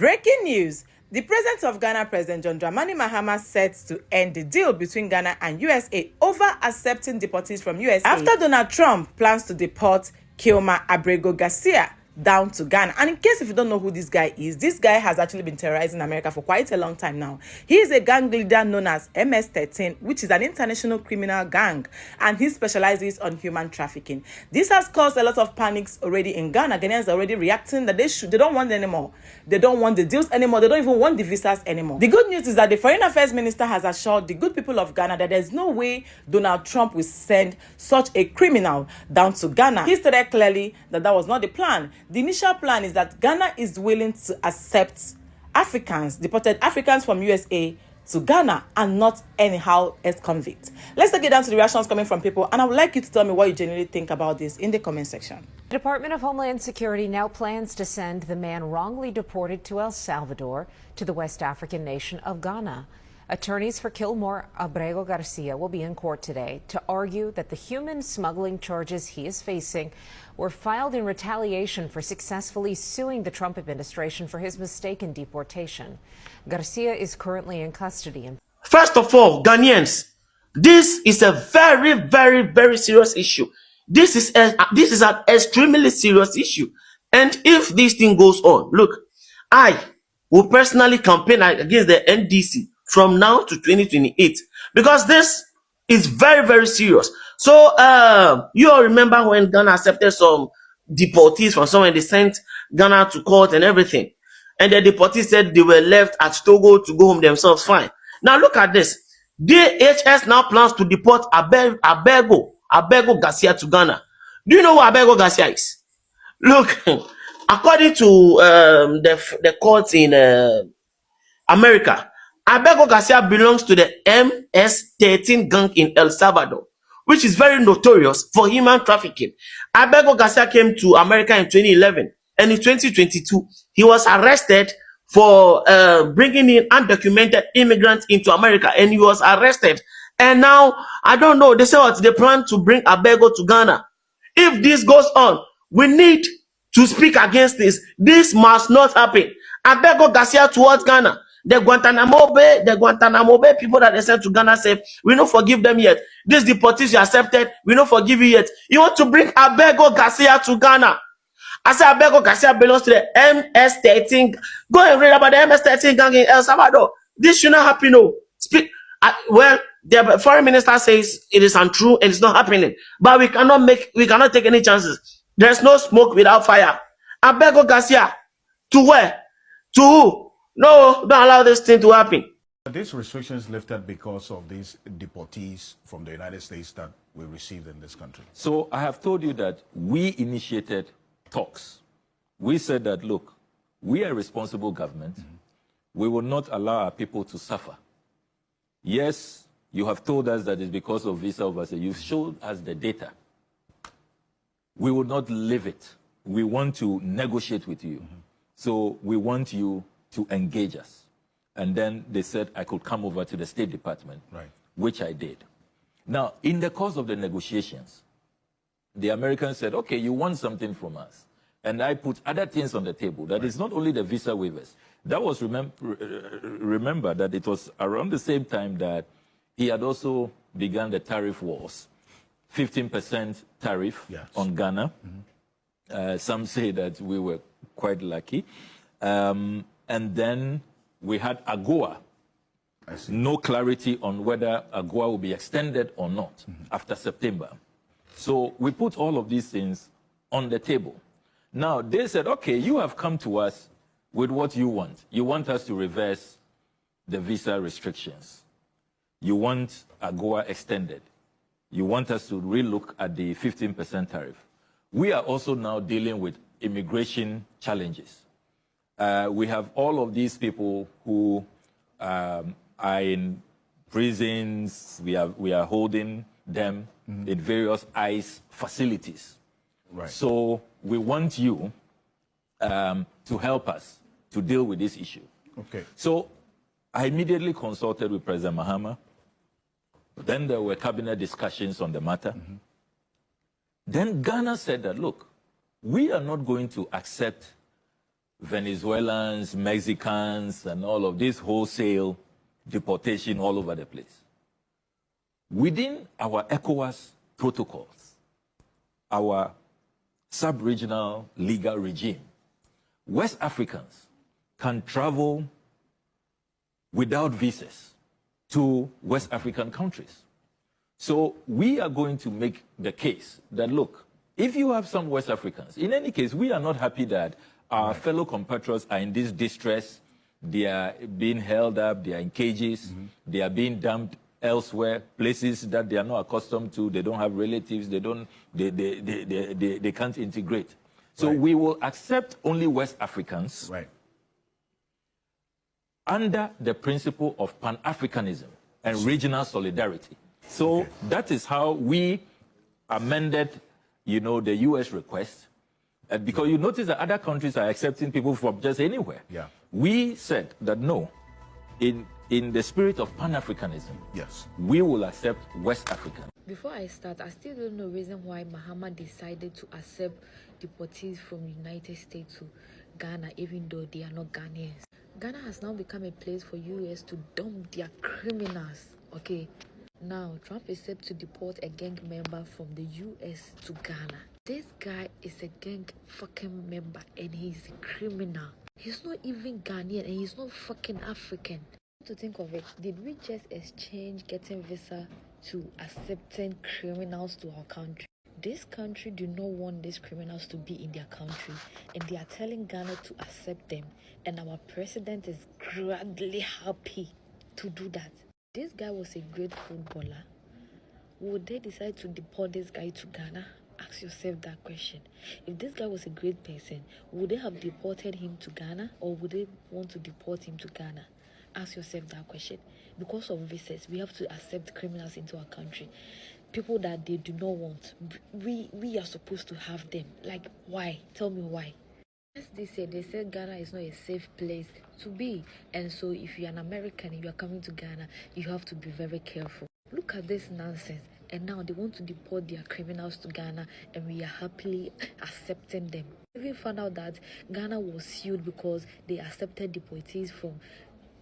Breaking news. The president of Ghana, President John Dramani Mahama, set to end the deal between Ghana and USA over accepting deportees from USA after Donald Trump plans to deport Kilma Abrego Garcia down to Ghana. And in case if you don't know who this guy is, this guy has actually been terrorizing America for quite a long time now. He is a gang leader known as MS-13, which is an international criminal gang, and he specializes on human trafficking. This has caused a lot of panics already in Ghana. Ghanaians are already reacting that they don't want it anymore. They don't want the deals anymore. They don't even want the visas anymore. The good news is that the Foreign Affairs Minister has assured the good people of Ghana that there's no way Donald Trump will send such a criminal down to Ghana. He stated clearly that that was not the plan. The initial plan is that Ghana is willing to accept Africans, deported Africans from USA to Ghana, and not anyhow as convicts. Let's take it down to the reactions coming from people, and I would like you to tell me what you genuinely think about this in the comment section. The Department of Homeland Security now plans to send the man wrongly deported to El Salvador to the West African nation of Ghana. Attorneys for Kilmore Abrego Garcia will be in court today to argue that the human smuggling charges he is facing were filed in retaliation for successfully suing the Trump administration for his mistaken deportation. Garcia is currently in custody. First of all, Ghanaians, this is a very, very, very serious issue. This is an extremely serious issue. And if this thing goes on, look, I will personally campaign against the NDC from now to 2028, because this is very, very serious. So you all remember when Ghana accepted some deportees from somewhere, they sent Ghana to court and everything, and the deportees said they were left at Togo to go home themselves fine. Now look at this. DHS now plans to deport Abrego Garcia to Ghana. Do you know who Abrego Garcia is? Look, according to the courts in America, Abrego Garcia belongs to the MS-13 gang in El Salvador, which is very notorious for human trafficking. Abrego Garcia came to America in 2011, and in 2022, he was arrested for bringing in undocumented immigrants into America, and he was arrested. And now, I don't know, they say what they plan to bring Abrego to Ghana. If this goes on, we need to speak against this. This must not happen. Abrego Garcia towards Ghana. The Guantanamo Bay people that they sent to Ghana say, we don't forgive them yet. This deportees you accepted, we don't forgive you yet. You want to bring Abrego Garcia to Ghana? I say Abrego Garcia belongs to the MS-13. Go and read about the MS-13 gang in El Salvador. This should not happen. No. Well, the foreign minister says it is untrue and it's not happening. But we cannot take any chances. There's no smoke without fire. Abrego Garcia, to where? To who? No, don't allow this thing to happen. These restrictions lifted because of these deportees from the United States that we received in this country. So I have told you that we initiated talks. We said that, look, we are a responsible government. We will not allow our people to suffer. Yes, you have told us that it's because of visa oversight. You've showed us the data. We will not leave it. We want to negotiate with you. So we want you to engage us. And then they said I could come over to the State Department, right, which I did. Now, in the course of the negotiations, the Americans said, okay, you want something from us. And I put other things on the table. That is not only the visa waivers. That was, remember that it was around the same time that he had also begun the tariff wars. 15% tariff on Ghana. Some say that we were quite lucky. And then we had AGOA. No clarity on whether AGOA will be extended or not after September. So we put all of these things on the table. Now, they said, okay, you have come to us with what you want. You want us to reverse the visa restrictions. You want AGOA extended. You want us to relook at the 15% tariff. We are also now dealing with immigration challenges. We have all of these people who are in prisons. We are holding them in various ICE facilities. Right. So we want you to help us to deal with this issue. Okay. So I immediately consulted with President Mahama. Then there were cabinet discussions on the matter. Then Ghana said that, look, we are not going to accept Venezuelans, Mexicans, and all of this wholesale deportation all over the place. Within our ECOWAS protocols, our sub-regional legal regime, West Africans can travel without visas to West African countries. So we are going to make the case that, look, if you have some West Africans, in any case, we are not happy that our fellow compatriots are in this distress. They are being held up, they are in cages, they are being dumped elsewhere, places that they are not accustomed to, they don't have relatives, they can't integrate. So we will accept only West Africans under the principle of Pan-Africanism and regional solidarity. So that is how we amended, the U.S. request. Because you notice that other countries are accepting people from just anywhere. Yeah. We said that no, in the spirit of Pan-Africanism, yes, we will accept West Africans. Before I start, I still don't know the reason why Mahama decided to accept deportees from the United States to Ghana, even though they are not Ghanaians. Ghana has now become a place for US to dump their criminals, okay? Now, Trump is set to deport a gang member from the US to Ghana. This guy is a gang fucking member and he's a criminal. He's not even Ghanaian and he's not fucking African. To think of it, did we just exchange getting visa to accepting criminals to our country? This country do not want these criminals to be in their country and they are telling Ghana to accept them, and our president is gladly happy to do that. This guy was a great footballer. Would they decide to deport this guy to Ghana? Ask yourself that question. If this guy was a great person, would they have deported him to Ghana, or would they want to deport him to Ghana? Ask yourself that question. Because of visas, we have to accept criminals into our country. People that they do not want. We are supposed to have them. Like, why? Tell me why. As they said Ghana is not a safe place to be. And so if you're an American and you're coming to Ghana, you have to be very careful. Look at this nonsense. And now they want to deport their criminals to Ghana, and we are happily accepting them. We even found out that Ghana was sued because they accepted deportees from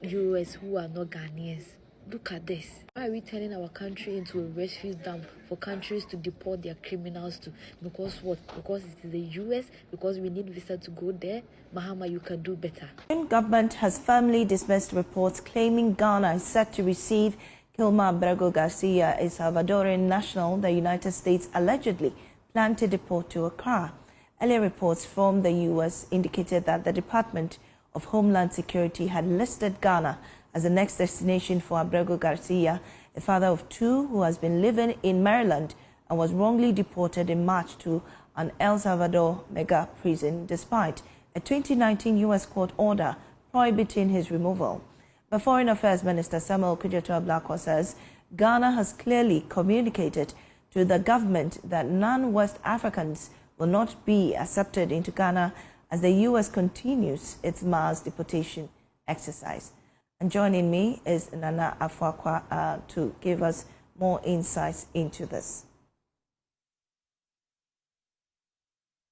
US who are not Ghanaians. Look at this. Why are we turning our country into a refugee dump for countries to deport their criminals to? Because what? Because it is the US? Because we need visa to go there? Mahama, you can do better. The government has firmly dismissed reports claiming Ghana is set to receive Kilma Abrego Garcia, a Salvadoran national the United States allegedly planned to deport to Accra. Earlier reports from the U.S. indicated that the Department of Homeland Security had listed Ghana as the next destination for Abrego Garcia, a father of two who has been living in Maryland and was wrongly deported in March to an El Salvador mega prison despite a 2019 U.S. court order prohibiting his removal. But Foreign Affairs Minister Samuel Okudzeto-Ablakwa says Ghana has clearly communicated to the government that non-West Africans will not be accepted into Ghana as the U.S. continues its mass deportation exercise. And joining me is Nana Afuakwa to give us more insights into this.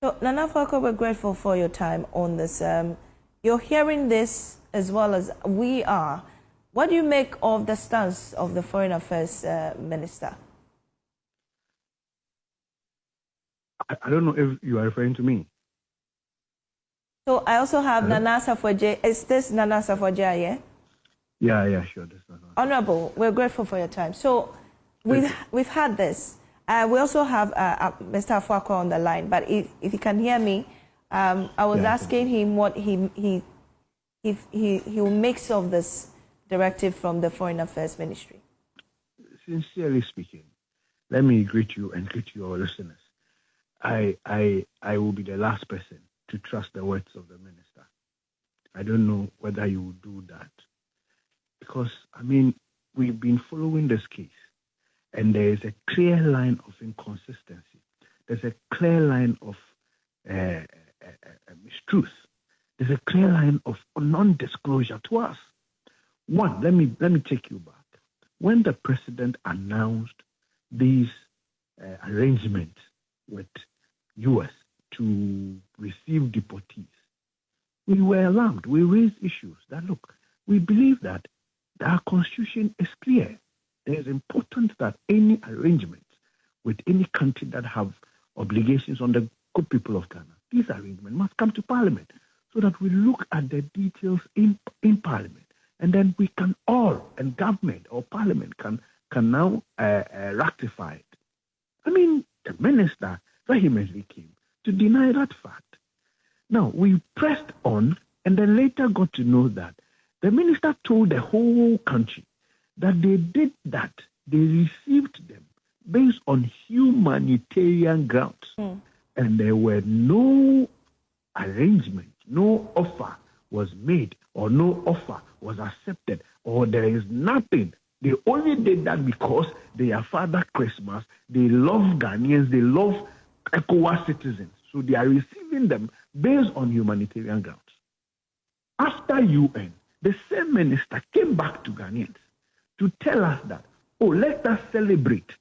So, Nana Afuakwa, we're grateful for your time on this. You're hearing this as well as we are. What do you make of the stance of the Foreign Affairs Minister? I don't know if you are referring to me. So I also have Nana Safoje. Is this Nana Safoje, yeah? Yeah, sure. That's not Honorable, we're grateful for your time. So we've had this. We also have Mr. Afuakwa on the line, but if you can hear me, I was asking him what he makes of this directive from the Foreign Affairs Ministry. Sincerely speaking, let me greet you and greet your listeners. I will be the last person to trust the words of the minister. I don't know whether you will do that. Because, we've been following this case, and there is a clear line of inconsistency. There's a clear line of mistruth. There's a clear line of non-disclosure to us. One, let me take you back. When the president announced these arrangements with U.S. to receive deportees, we were alarmed. We raised issues that, look, we believe that our constitution is clear. It is important that any arrangement with any country that have obligations on the good people of Ghana, these arrangements must come to Parliament so that we look at the details in Parliament. And then we can all, and government or Parliament can now rectify it. I mean, the minister vehemently came to deny that fact. Now, we pressed on and then later got to know that the minister told the whole country that they did that. They received them based on humanitarian grounds. And there were no arrangement, no offer was made, or no offer was accepted, or there is nothing. They only did that because they are Father Christmas. They love Ghanaians. They love ECOWAS citizens. So they are receiving them based on humanitarian grounds. After UN, the same minister came back to Ghanaians to tell us that, oh, let us celebrate.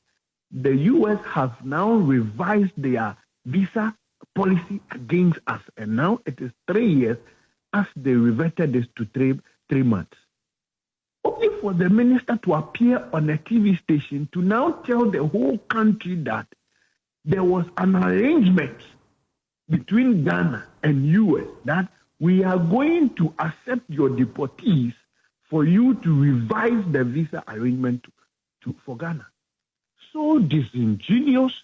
The US has now revised their visa policy against us, and now it is 3 years as they reverted this to three months. Only for the minister to appear on a TV station to now tell the whole country that there was an arrangement between Ghana and US that we are going to accept your deportees for you to revise the visa arrangement for Ghana. So disingenuous,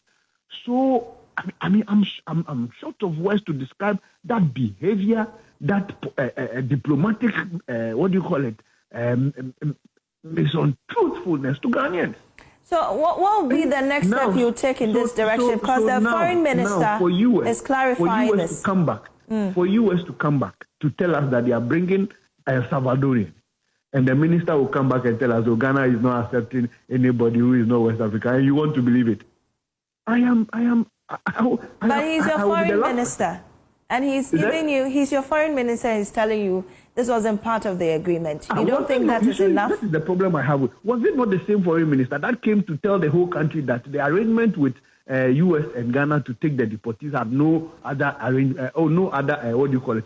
so I'm short of words to describe that behavior, that diplomatic, mistruthfulness to Ghanaians. So what will be the next step you take in this direction? Because the foreign minister is clarifying this. For US to come back to tell us that they are bringing El Salvadorian, and the minister will come back and tell us, oh, Ghana is not accepting anybody who is not West African, and you want to believe it? But he's your foreign minister, and he's giving you, he's your foreign minister, and he's telling you this wasn't part of the agreement. You don't think that is enough? That is the problem I have. Was it not the same foreign minister that came to tell the whole country that the arrangement with US and Ghana to take the deportees had no other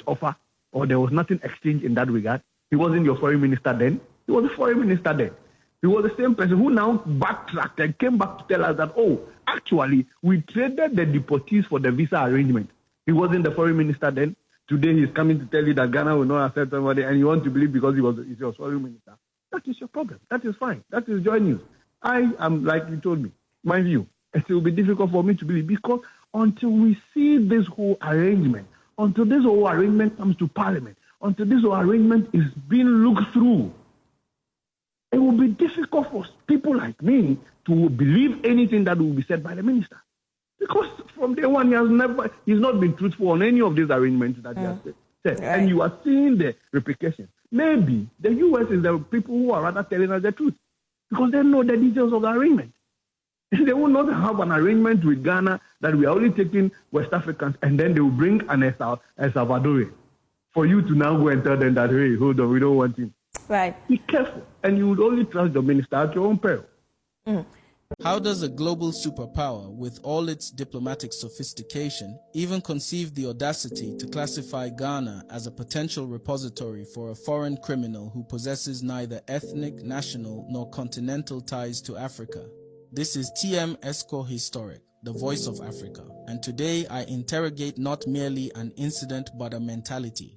offer, or there was nothing exchanged in that regard? He wasn't your foreign minister then. He was the foreign minister then. He was the same person who now backtracked and came back to tell us that, oh, actually, we traded the deportees for the visa arrangement. He wasn't the foreign minister then. Today he's coming to tell you that Ghana will not accept somebody, and you want to believe because he's your foreign minister. That is your problem. That is fine. That is joy news. I am, like you told me, my view, it will be difficult for me to believe, because until we see this whole arrangement, until this whole arrangement comes to Parliament, until this whole arrangement is being looked through, it will be difficult for people like me to believe anything that will be said by the minister. Because from day one, he's not been truthful on any of these arrangements that he has said. Right. And you are seeing the repercussions. Maybe the US is the people who are rather telling us the truth, because they know the details of the arrangement. They will not have an arrangement with Ghana that we are only taking West Africans, and then they will bring an El Salvadorian for you to now go and tell them that, hey, hold on, we don't want him. Right. Be careful, and you would only trust the minister at your own peril. How does a global superpower, with all its diplomatic sophistication, even conceive the audacity to classify Ghana as a potential repository for a foreign criminal who possesses neither ethnic, national, nor continental ties to Africa? This is TM Esco Historic, the voice of Africa, and today I interrogate not merely an incident but a mentality.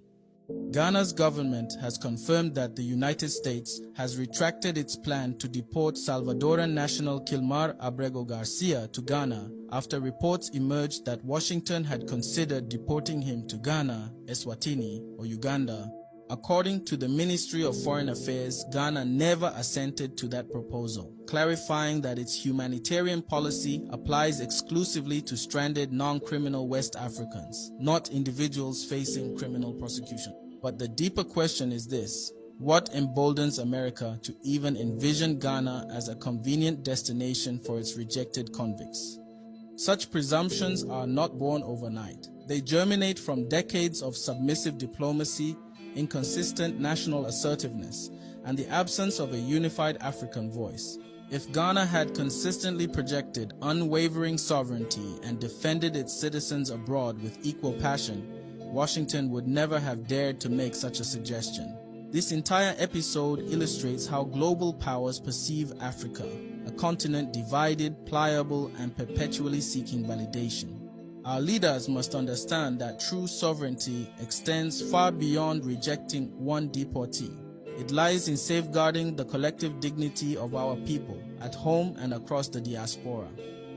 Ghana's government has confirmed that the United States has retracted its plan to deport Salvadoran national Kilmar Abrego Garcia to Ghana after reports emerged that Washington had considered deporting him to Ghana, Eswatini, or Uganda. According to the Ministry of Foreign Affairs, Ghana never assented to that proposal, clarifying that its humanitarian policy applies exclusively to stranded non-criminal West Africans, not individuals facing criminal prosecution. But the deeper question is this: what emboldens America to even envision Ghana as a convenient destination for its rejected convicts? Such presumptions are not born overnight. They germinate from decades of submissive diplomacy, inconsistent national assertiveness, and the absence of a unified African voice. If Ghana had consistently projected unwavering sovereignty and defended its citizens abroad with equal passion, Washington would never have dared to make such a suggestion. This entire episode illustrates how global powers perceive Africa, a continent divided, pliable, and perpetually seeking validation. Our leaders must understand that true sovereignty extends far beyond rejecting one deportee. It lies in safeguarding the collective dignity of our people at home and across the diaspora.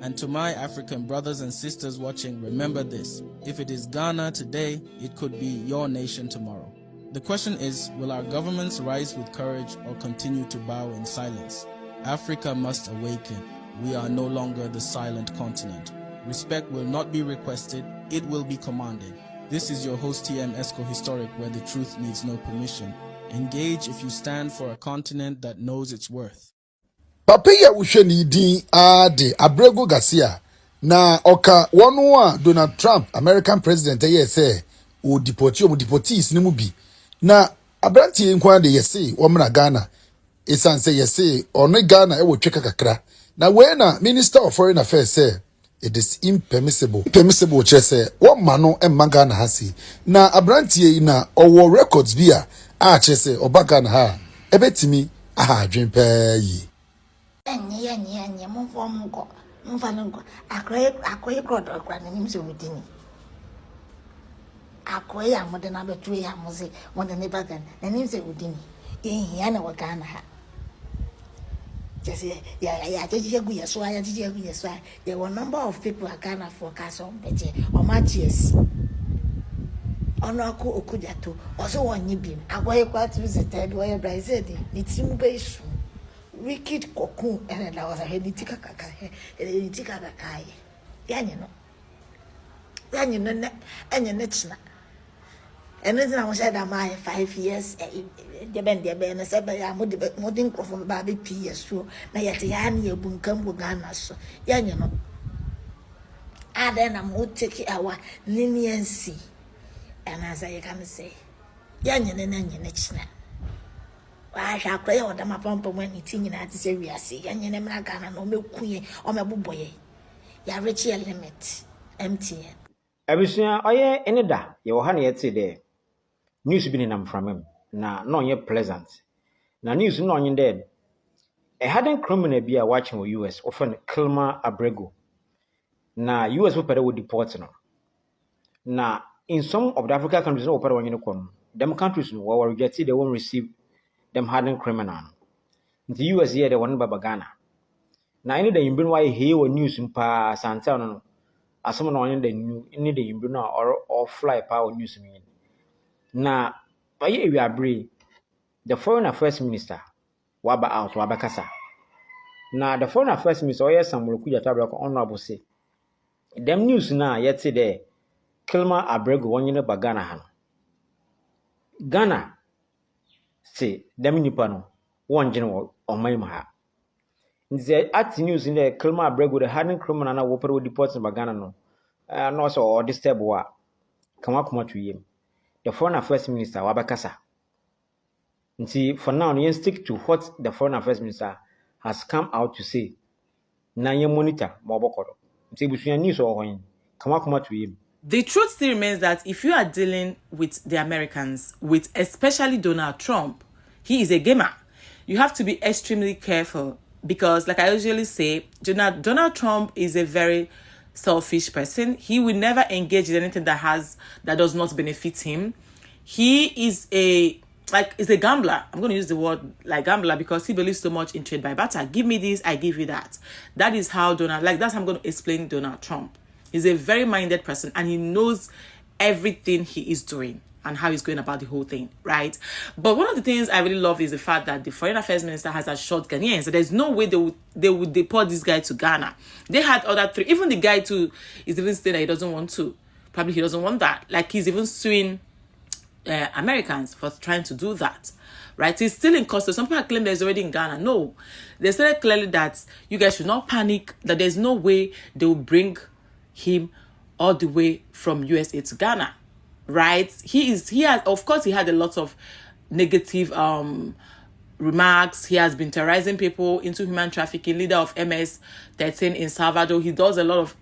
And to my African brothers and sisters watching, remember this: if it is Ghana today, it could be your nation tomorrow. The question is, will our governments rise with courage or continue to bow in silence? Africa must awaken. We are no longer the silent continent. Respect will not be requested, it will be commanded. This is your host TM Esco Historic, where the truth needs no permission. Engage if you stand for a continent that knows its worth. Papiya usheni din ade Abrego Garcia na oka wonu Donald Trump American president say o deportees ni mu bi na abrantie nkwa de yese wo mra Ghana esan say yese ono Ghana e wo tweka kakra na we na Minister of Foreign Affairs say it is impermissible chese wo ma no emma Ghana ha si na abrantie na owo records bia a chese oba Ghana ha ebetimi aha adwen pa yi Enye mumfo mfanunko akoye krodo kwa nimse witini akoye amode na betu ya muze wonde ne bagan na nimse witini ehia na wakana ha just ya jeje gu yeso ya jeje gu yeso there were number of people akana forecast on beje o matches ono ako okujato oso wonyi bim akoye kwatu visited we Brazil ni timu be isu wicked cocoon and I was a henitika kaka yanyo no and your nechna and then I was at my 5 years the bend and said by a modern from baby PS so na yet yani bunkam Ghana so yanyo no then I'm going to take our leniency and as I can say yanyo nechna I shall play on the map when it's in at the area. See, and you never Ghana no milk queen or my boy. Ya rich limit empty. Abusua oye enida ye wo ha na yete there. News bi ni nam from him. Na no ye pleasant. Na news no onye there. A hardened criminal bi a watching with US often Kilmer Abrego. Na US will pay with deport no. Na in some of the African countries no pay when you come. Them countries no were rejected, they won't receive them hardened criminal. In the US here, they want Baba Ghana. Now, any day you bring why he or news in Pa Santana, as someone on the new, any day you bring or fly power news me. Now, by here we are brave. The Foreign Affairs Minister, Waba out, Waba Kasa. Now, the Foreign Affairs Minister, yes, some will kuja tabla honorable say. Them news now, yet say there, Kilmer Abrego, one year Bagana Han. Ghana. Say, them nipano, one general on my maha. The at news in the Kilmer Abrego, the hardened criminal and whopper deports in Bagana no. And also, or disturb wa. Come up to him. The Foreign Affairs Minister, Wabakasa. See, for now, you stick to what the Foreign Affairs Minister has come out to say. Now you monitor, Mobokoro. See, between news or when. Come up to him. The truth still remains that if you are dealing with the Americans, with especially Donald Trump, he is a gamer. You have to be extremely careful because, like I usually say, Donald Trump is a very selfish person. He will never engage in anything that does not benefit him. He is a gambler. I'm going to use the word like gambler because he believes so much in trade by barter. Give me this, I give you that. That is how that's how I'm going to explain Donald Trump. He's a very minded person and he knows everything he is doing and how he's going about the whole thing, right? But one of the things I really love is the fact that the Foreign Affairs Minister has assured Ghanaians that there's no way they would deport this guy to Ghana. They had other three. Even the guy too is even saying that he doesn't want to. Probably he doesn't want that. Like he's even suing Americans for trying to do that, right? He's still in custody. Some people claim that he's already in Ghana. No, they said clearly that you guys should not panic, that there's no way they will bring him all the way from USA to Ghana, right? He had a lot of negative remarks. He has been terrorizing people into human trafficking, leader of MS-13 in Salvador. He does a lot of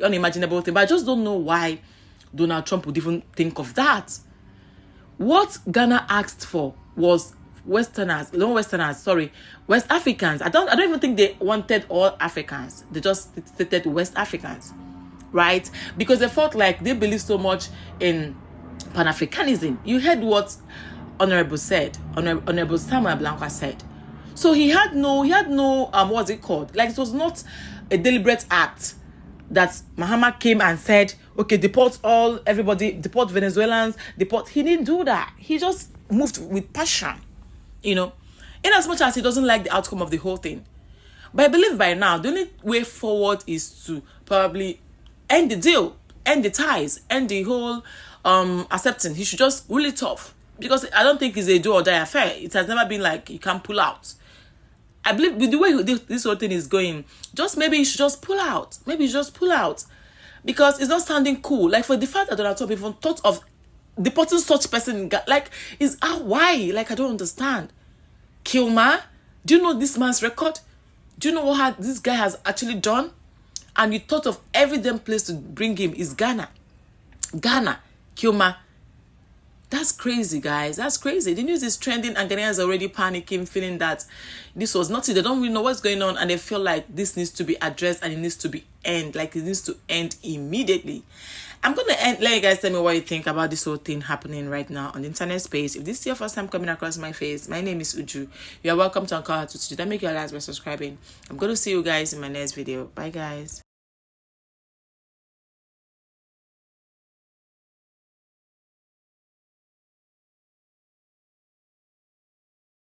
unimaginable things, but I just don't know why Donald Trump would even think of that. What Ghana asked for was West Africans. I don't even think they wanted all Africans. They just stated West Africans, right? Because they felt like they believe so much in Pan-Africanism. You heard what Honorable Samuel Blanca said. So he had no what's it called? Like, it was not a deliberate act that Mahama came and said, okay, deport everybody, deport Venezuelans, deport. He didn't do that. He just moved with passion, in as much as he doesn't like the outcome of the whole thing. But I believe by now, the only way forward is to probably end the deal, end the ties, end the whole accepting. He should just rule it off. Because I don't think it's a do or die affair. It has never been like you can pull out. I believe with the way this whole thing is going, maybe you should just pull out. Maybe you just pull out. Because it's not sounding cool. Like, for the fact that Donald Trump even thought of deporting such person, like, why? Like, I don't understand. Kilmer, do you know this man's record? Do you know what this guy has actually done? And you thought of every damn place to bring him is Ghana. Ghana, Kilmer. That's crazy, guys. That's crazy. The news is trending and Ghanaians are already panicking, feeling that this was nothing. They don't really know what's going on and they feel like this needs to be addressed and it needs to be end. Like, it needs to end immediately. I'm going to let you guys tell me what you think about this whole thing happening right now on the internet space. If this is your first time coming across my face, my name is Uju. You are welcome to Uncut. Don't make your last by subscribing. I'm going to see you guys in my next video. Bye, guys.